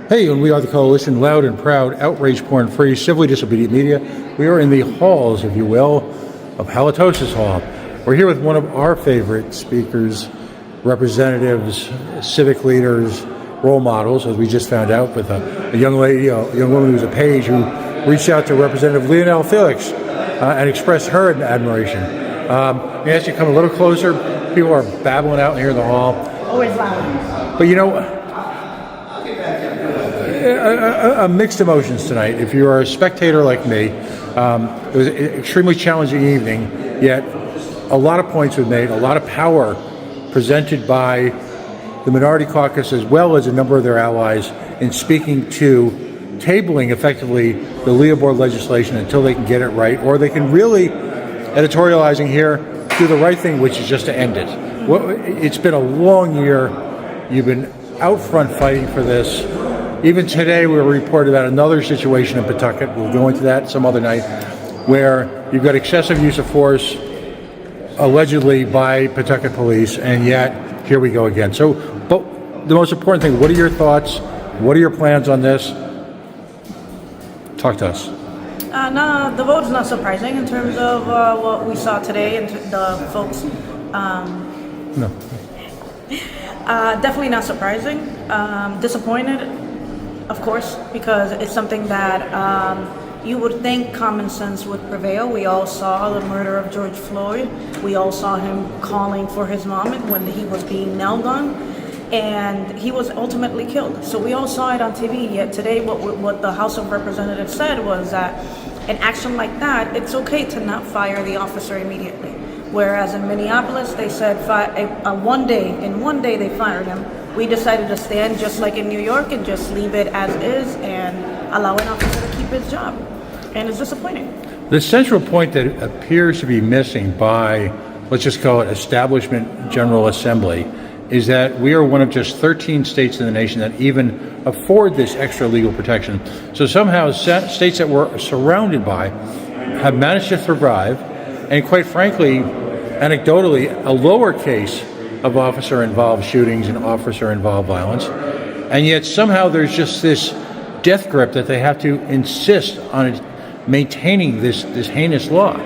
Hey, and we are the Coalition, loud and proud, outrage porn free, civilly disobedient media. We are in the halls, if you will, of Halitosis Hall. We're here with one of our favorite speakers, representatives, civic leaders, role models, as we just found out with a young lady, a young woman who's a page, who reached out to Representative Leonela Felix and expressed her admiration. May I ask you to come a little closer? People are babbling out here in the hall. Always loud. But you know, mixed emotions tonight. If you are a spectator like me, it was an extremely challenging evening, yet a lot of points were made, a lot of power presented by the minority caucus as well as a number of their allies in speaking to tabling effectively the LEOBOR legislation until they can get it right, or they can really, editorializing here, do the right thing, which is just to end it. It's been a long year. You've been out front fighting for this. Even today, we were reported about another situation in Pawtucket. We'll go into that some other night, where you've got excessive use of force, allegedly by Pawtucket police, and yet here we go again. So, but the most important thing: what are your thoughts? What are your plans on this? Talk to us. No, the vote is not surprising in terms of what we saw today and the folks. No. Definitely not surprising. Disappointed, of course, because it's something that you would think common sense would prevail. We all saw the murder of George Floyd. We all saw him calling for his mom when he was being knelt on, and he was ultimately killed. So we all saw it on TV. Yet today, what the House of Representatives said was that an action like that, it's okay to not fire the officer immediately. Whereas in Minneapolis, they said in one day they fired him. We decided to stand just like in New York and just leave it as is and allow an officer to keep his job. And it's disappointing. The central point that appears to be missing by, let's just call it Establishment General Assembly, is that we are one of just 13 states in the nation that even afford this extra legal protection. So somehow states that we're surrounded by have managed to survive, and quite frankly, anecdotally, a lower case of officer-involved shootings and officer-involved violence, and yet somehow there's just this death grip that they have to insist on maintaining this heinous law.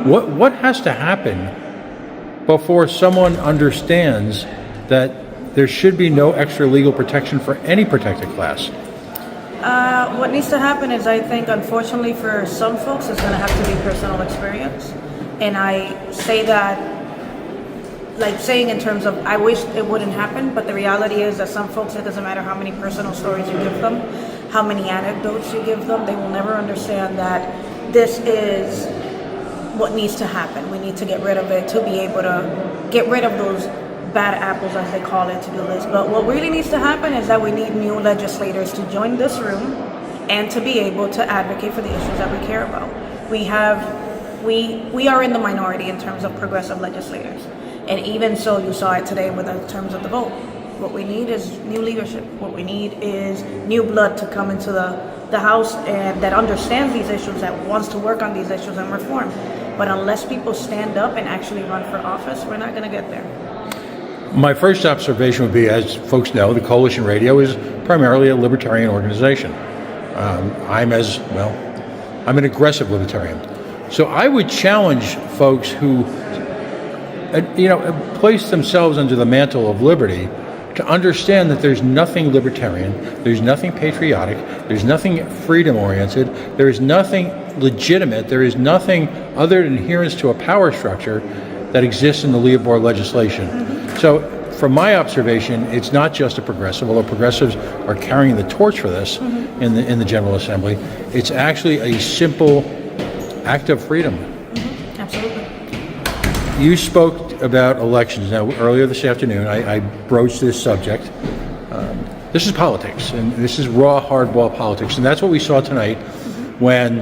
What has to happen before someone understands that there should be no extra legal protection for any protected class? What needs to happen is, I think, unfortunately for some folks, it's going to have to be personal experience. And I say that, like saying in terms of, I wish it wouldn't happen, but the reality is that some folks, it doesn't matter how many personal stories you give them, how many anecdotes you give them, they will never understand that this is what needs to happen. We need to get rid of it to be able to get rid of those bad apples, as they call it, to do this. But what really needs to happen is that we need new legislators to join this room and to be able to advocate for the issues that we care about. We are in the minority in terms of progressive legislators. And even so, you saw it today with in terms of the vote. What we need is new leadership. What we need is new blood to come into the House and that understands these issues, that wants to work on these issues and reform. But unless people stand up and actually run for office, we're not going to get there. My first observation would be, as folks know, the Coalition Radio is primarily a libertarian organization. I'm an aggressive libertarian. So I would challenge folks who, place themselves under the mantle of liberty to understand that there's nothing libertarian, there's nothing patriotic, there's nothing freedom-oriented, there is nothing legitimate, there is nothing other than adherence to a power structure that exists in the LEOBOR legislation. Mm-hmm. So from my observation, it's not just a progressive, although progressives are carrying the torch for this mm-hmm. in the General Assembly. It's actually a simple act of freedom. Mm-hmm. Absolutely. You spoke about elections. Now, earlier this afternoon, I broached this subject. This is politics, and this is raw, hardball politics, and that's what we saw tonight mm-hmm. when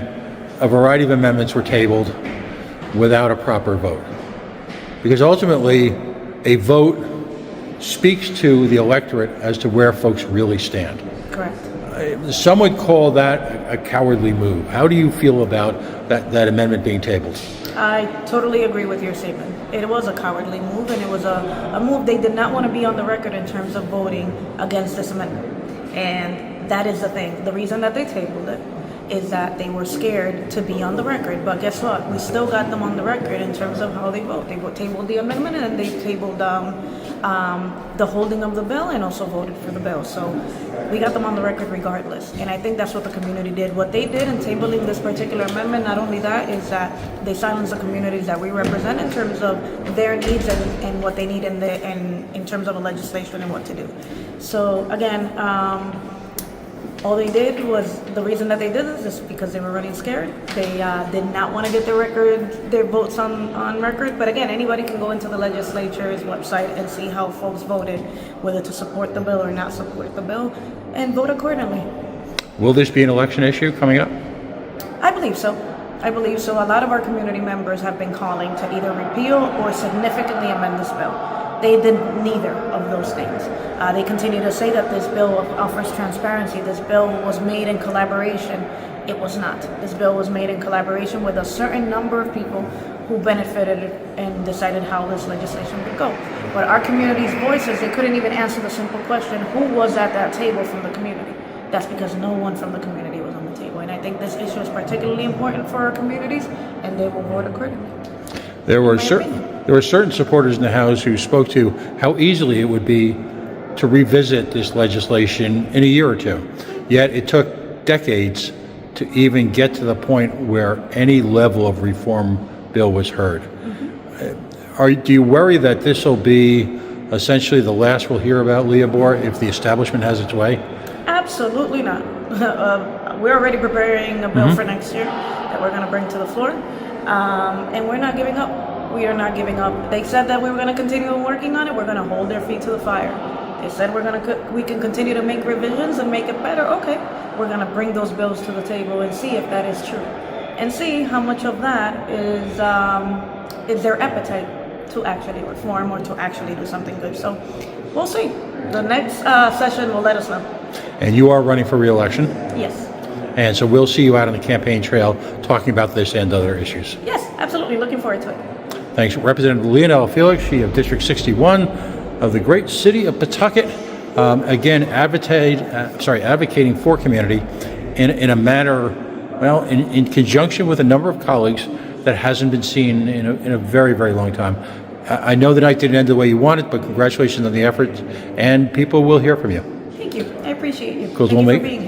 a variety of amendments were tabled without a proper vote. Because ultimately, a vote speaks to the electorate as to where folks really stand. Correct. Some would call that a cowardly move. How do you feel about that amendment being tabled? I totally agree with your statement. It was a cowardly move, and it was a move they did not want to be on the record in terms of voting against this amendment. And that is the thing. The reason that they tabled it is that they were scared to be on the record. But guess what? We still got them on the record in terms of how they vote. They tabled the amendment, and then they tabled the holding of the bill, and also voted for the bill. So we got them on the record regardless. And I think that's what the community did. What they did in tabling this particular amendment, not only that, is that they silenced the communities that we represent in terms of their needs and what they need in terms of the legislation and what to do. So again, all they did was, the reason that they did this is because they were running scared. They did not want to get their votes on record. But again, anybody can go into the legislature's website and see how folks voted, whether to support the bill or not support the bill, and vote accordingly. Will this be an election issue coming up? I believe so. I believe so. A lot of our community members have been calling to either repeal or significantly amend this bill. They did neither of those things. They continue to say that this bill offers transparency. This bill was made in collaboration. It was not. This bill was made in collaboration with a certain number of people who benefited and decided how this legislation would go. But our community's voices, they couldn't even answer the simple question, who was at that table from the community? That's because no one from the community was on the table. And I think this issue is particularly important for our communities, and they will vote accordingly. There were certain supporters in the House who spoke to how easily it would be to revisit this legislation in a year or two. Yet it took decades to even get to the point where any level of reform bill was heard. Mm-hmm. Do you worry that this will be essentially the last we'll hear about LEOBOR if the establishment has its way? Absolutely not. We're already preparing a bill for next year that we're going to bring to the floor. And we're not giving up. We are not giving up. They said that we were going to continue working on it. We're going to hold their feet to the fire. They said we can continue to make revisions and make it better. Okay, we're going to bring those bills to the table and see if that is true, and see how much of that is their appetite to actually reform or to actually do something good. So we'll see. The next session will let us know. And you are running for re-election? Yes. And so we'll see you out on the campaign trail talking about this and other issues. Yes, absolutely. Looking forward to it. Thanks. Representative Leonela Felix, she of District 61 of the great city of Pawtucket, again advocating for community in a manner, well, in conjunction with a number of colleagues that hasn't been seen in a very, very long time. I know the night didn't end the way you wanted, but congratulations on the effort, and people will hear from you. Thank you. I appreciate you. Because Thank you for being here.